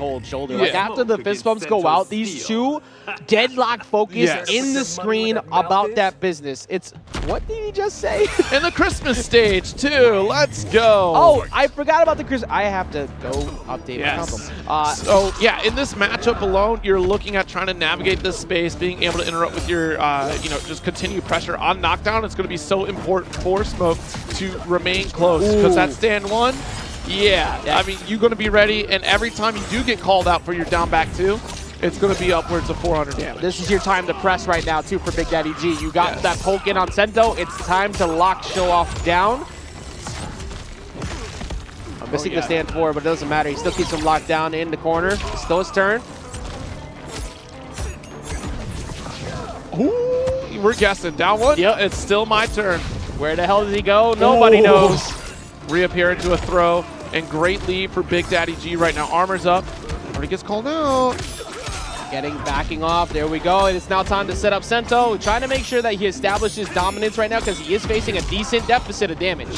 cold shoulder. Like after the fist bumps go out, these two deadlock focus in the screen about that business. It's, what did he just say? And the Christmas stage too, let's go. Oh, I forgot about the Christmas. I have to go update my console. So yeah, in this matchup alone, you're looking at trying to navigate this space, being able to interrupt with your, you know, just continue pressure on knockdown. It's going to be so important for Smoke to remain close because that stand one, I mean, you're going to be ready, and every time you do get called out for your down back two, it's going to be upwards of 400 damage. This is your time to press right now, too, for BigDaddyG. You got that poke in on Sento. It's time to lock Showoff down. I'm missing the stand 4, but it doesn't matter. He still keeps him locked down in the corner. It's still his turn. Ooh, we're guessing. Down one? Yep. It's still my turn. Where the hell did he go? Nobody knows. Reappear into a throw, and great lead for BigDaddyG right now. Armor's up. Already gets called out. Backing off. There we go. And it's now time to set up Sento. Trying to make sure that he establishes dominance right now because he is facing a decent deficit of damage.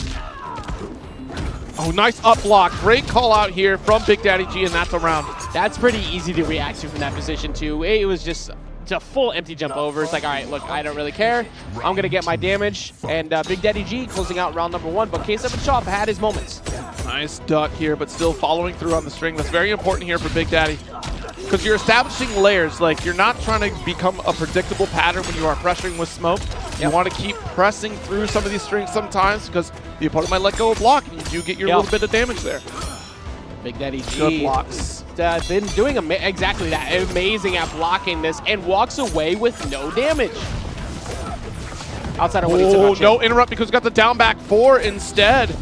Oh, nice up block. Great call out here from BigDaddyG, and that's a round. That's pretty easy to react to from that position, too. It was just a full empty jump over. It's like, all right, look, I don't really care. I'm going to get my damage. And BigDaddyG closing out round number 1. But K7 Showoff had his moments. Nice duck here, but still following through on the string. That's very important here for Big Daddy. Because you're establishing layers. Like, you're not trying to become a predictable pattern when you are pressuring with Smoke. You want to keep pressing through some of these strings sometimes because the opponent might let go of block, and you do get your little bit of damage there. BigDaddyG. Good blocks. Been doing exactly that. Amazing at blocking this and walks away with no damage. Outside of what he took on no interrupt because we got the down back 4 instead.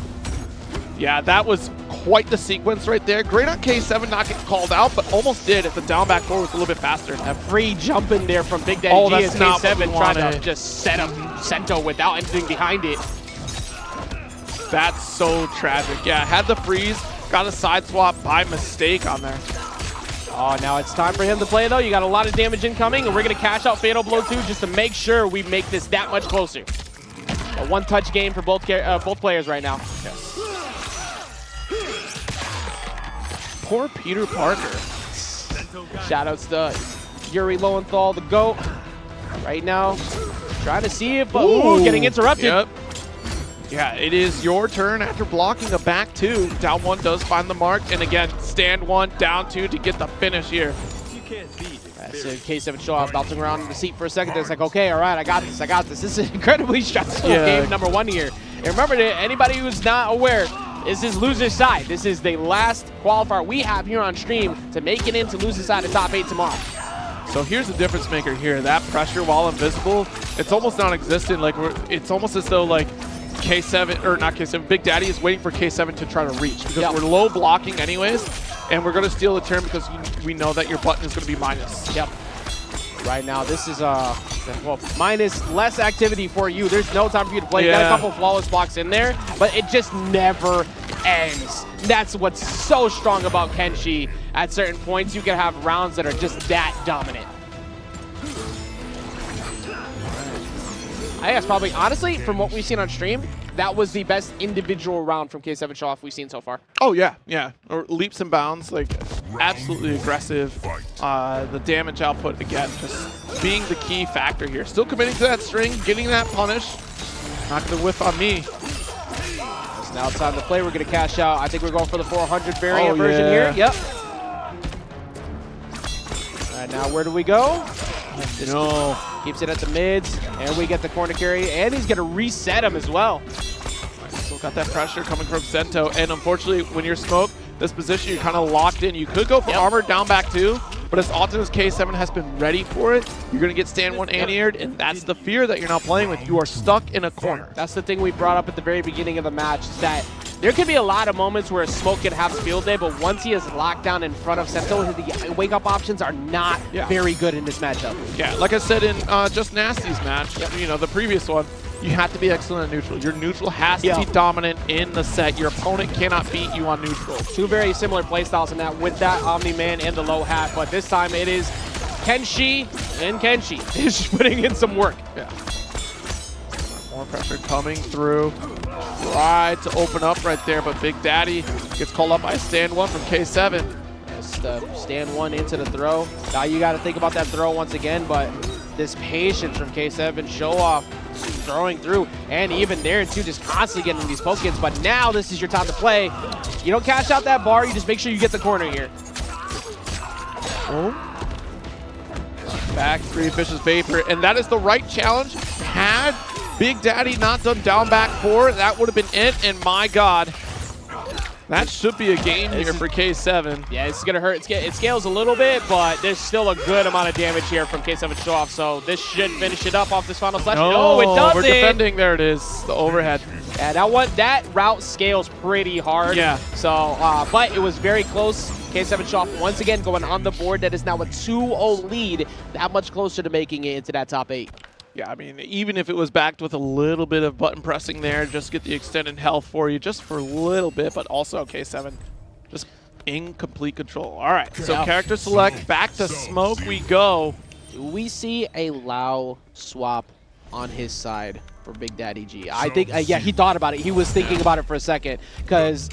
Yeah, that was quite the sequence right there. Great on K7 not getting called out, but almost did if the down back 4 was a little bit faster. A free jump in there from BigDaddyG as K7 trying to just set up Sento without anything behind it. That's so tragic. Yeah, had the freeze, got a side swap by mistake on there. Oh, now it's time for him to play, though. You got a lot of damage incoming, and we're going to cash out Fatal Blow, too, just to make sure we make this that much closer. A one-touch game for both players right now. Yes. Poor Peter Parker. Shoutouts to Yuri Lowenthal, the GOAT. Right now, trying to see if... Ooh, getting interrupted. Yep. Yeah, it is your turn after blocking a back 2. Down 1 does find the mark, and again, stand 1, down 2 to get the finish here. So K7 Showoff bouncing around in the seat for a second. It's like, okay, all right, I got this, I got this. This is an incredibly stressful game number 1 here. And remember, anybody who's not aware, this is loser's side. This is the last qualifier we have here on stream to make it into loser's side of top 8 tomorrow. So here's the difference maker here. That pressure while invisible, it's almost non-existent. Like it's almost as though like K7, or not K7, Big Daddy is waiting for K7 to try to reach because we're low blocking anyways, and we're going to steal the turn because we know that your button is going to be minus. Yep. Right now, this is well, minus less activity for you. There's no time for you to play. You got a couple flawless blocks in there, but it just never ends. That's what's so strong about Kenshi. At certain points, you can have rounds that are just that dominant. I guess probably, honestly, from what we've seen on stream, that was the best individual round from K7 Showoff we've seen so far. Oh, yeah, yeah. Or leaps and bounds, like absolutely aggressive. The damage output, again, just being the key factor here. Still committing to that string, getting that punish. Not going to whiff on me. It's now time to play. We're going to cash out. I think we're going for the 400 variant version here. Yep. All right, now where do we go? No. Keeps it at the mids, and we get the corner carry, and he's going to reset him as well. Still got that pressure coming from Sento, and unfortunately, when you're Smoke, this position, you're kind of locked in. You could go for armor down back 2, but as often as K7 has been ready for it, you're going to get stand 1 anti-aired, and that's the fear that you're not playing with. You are stuck in a corner. That's the thing we brought up at the very beginning of the match, is that there could be a lot of moments where Smoke can have a field day, but once he is locked down in front of Sento, the wake-up options are not very good in this matchup. Yeah, like I said in Just Nasty's match, you know, the previous one, you have to be excellent at neutral. Your neutral has to be dominant in the set. Your opponent cannot beat you on neutral. Two very similar playstyles in that, with that Omni-Man and the low hat, but this time it is Kenshi, and Kenshi is putting in some work. Yeah. More pressure coming through. Tried to open up right there, but Big Daddy gets called up by stand 1 from K7. Just stand one into the throw. Now you got to think about that throw once again, but this patience from K7, Showoff throwing through, and even there too, just constantly getting these poke hits. But now this is your time to play. You don't cash out that bar, you just make sure you get the corner here. Oh. Back 3 Fish's Vapor, and that is the right challenge. Had Big Daddy not done down back 4, that would have been it, and my God. That should be a game here for K7. Yeah, it's going to hurt. It scales a little bit, but there's still a good amount of damage here from K7 Showoff, so this should finish it up off this final slash. No, it doesn't. We're defending. There it is, the overhead. Yeah, that route scales pretty hard. Yeah. So, but it was very close. K7 Showoff once again going on the board. That is now a 2-0 lead. That much closer to making it into that top 8. Yeah, I mean, even if it was backed with a little bit of button pressing there, just get the extended health for you, just for a little bit, but also K7 just in complete control. All right, so character select, back to Smoke we go. Do we see a Lao swap on his side for BigDaddyG? I think, yeah, he thought about it. He was thinking about it for a second, because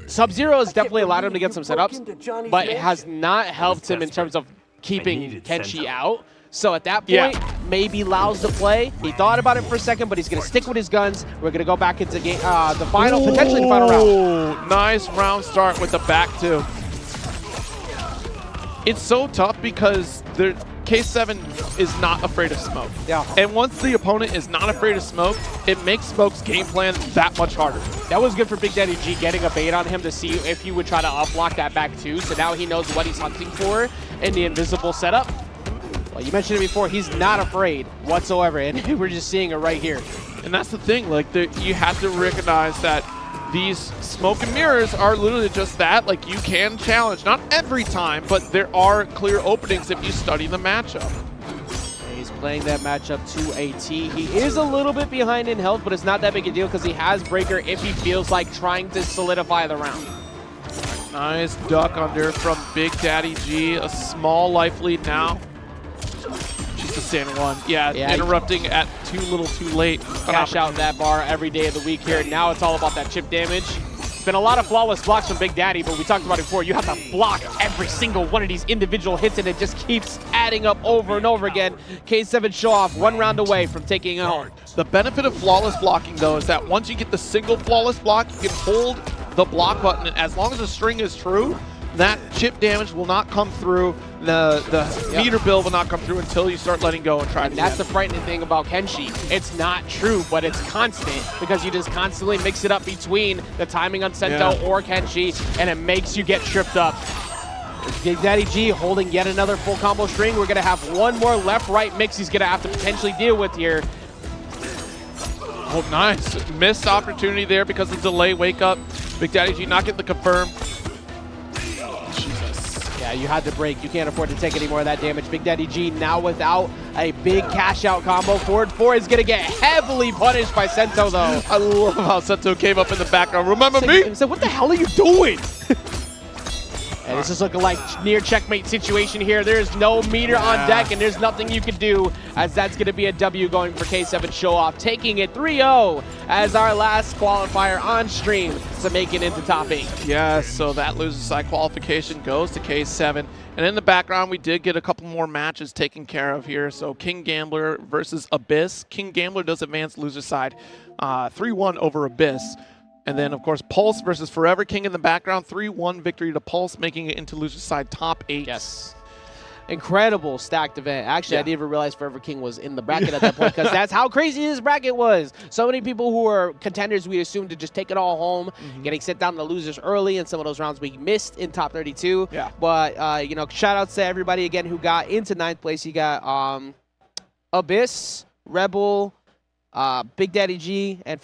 Sub-Zero has definitely allowed him to get some setups, but it has not helped him in terms of keeping Kenshi out. So at that point, maybe Lao's the play. He thought about it for a second, but he's going to stick with his guns. We're going to go back into game, the final, potentially the final round. Nice round start with the back 2. It's so tough because K7 is not afraid of Smoke. Yeah. And once the opponent is not afraid of Smoke, it makes Smoke's game plan that much harder. That was good for BigDaddyG getting a bait on him to see if he would try to up-block that back 2. So now he knows what he's hunting for in the invisible setup. Well, you mentioned it before, he's not afraid whatsoever, and we're just seeing it right here. And that's the thing, like, you have to recognize that these smoke and mirrors are literally just that. Like, you can challenge, not every time, but there are clear openings if you study the matchup. He's playing that matchup to a T. He is a little bit behind in health, but it's not that big a deal because he has Breaker if he feels like trying to solidify the round. Nice duck under from BigDaddyG, a small life lead now. Just a San Juan. Yeah, interrupting at too little too late. Cash out that bar every day of the week here. Now it's all about that chip damage. It's been a lot of flawless blocks from Big Daddy, but we talked about it before. You have to block every single one of these individual hits, and it just keeps adding up over and over again. K7 Showoff 1 round away from taking it home. The benefit of flawless blocking, though, is that once you get the single flawless block, you can hold the block button. As long as the string is true, that chip damage will not come through. The meter build will not come through until you start letting go and try to. That's the frightening thing about Kenshi. It's not true, but it's constant because you just constantly mix it up between the timing on Sento or Kenshi, and it makes you get tripped up. BigDaddyG holding yet another full combo string. We're gonna have one more left-right mix he's gonna have to potentially deal with here. Oh, nice. Missed opportunity there because of delay wake up. BigDaddyG not getting the confirm. Yeah, you had to break. You can't afford to take any more of that damage. BigDaddyG now without a big cash out combo. Forward 4 is going to get heavily punished by Sento, though. I love how Sento came up in the background. Remember me? So what the hell are you doing? And this is looking like near checkmate situation here. There's no meter on deck, and there's nothing you can do, as that's going to be a W going for K7 Showoff, taking it 3-0 as our last qualifier on stream to make it into top 8. Yeah, so that loser side qualification goes to K7. And in the background, we did get a couple more matches taken care of here. So King Gambler versus Abyss. King Gambler does advance loser side 3-1 over Abyss. And then, of course, Pulse versus Forever King in the background. 3-1 victory to Pulse, making it into loser side top 8. Yes. Incredible stacked event. Actually, I didn't even realize Forever King was in the bracket at that point because that's how crazy this bracket was. So many people who were contenders we assumed to just take it all home, getting sent down to losers early, and some of those rounds we missed in top 32. Yeah. But, you know, shout outs to everybody again who got into 9th place. You got Abyss, Rebel, BigDaddyG, and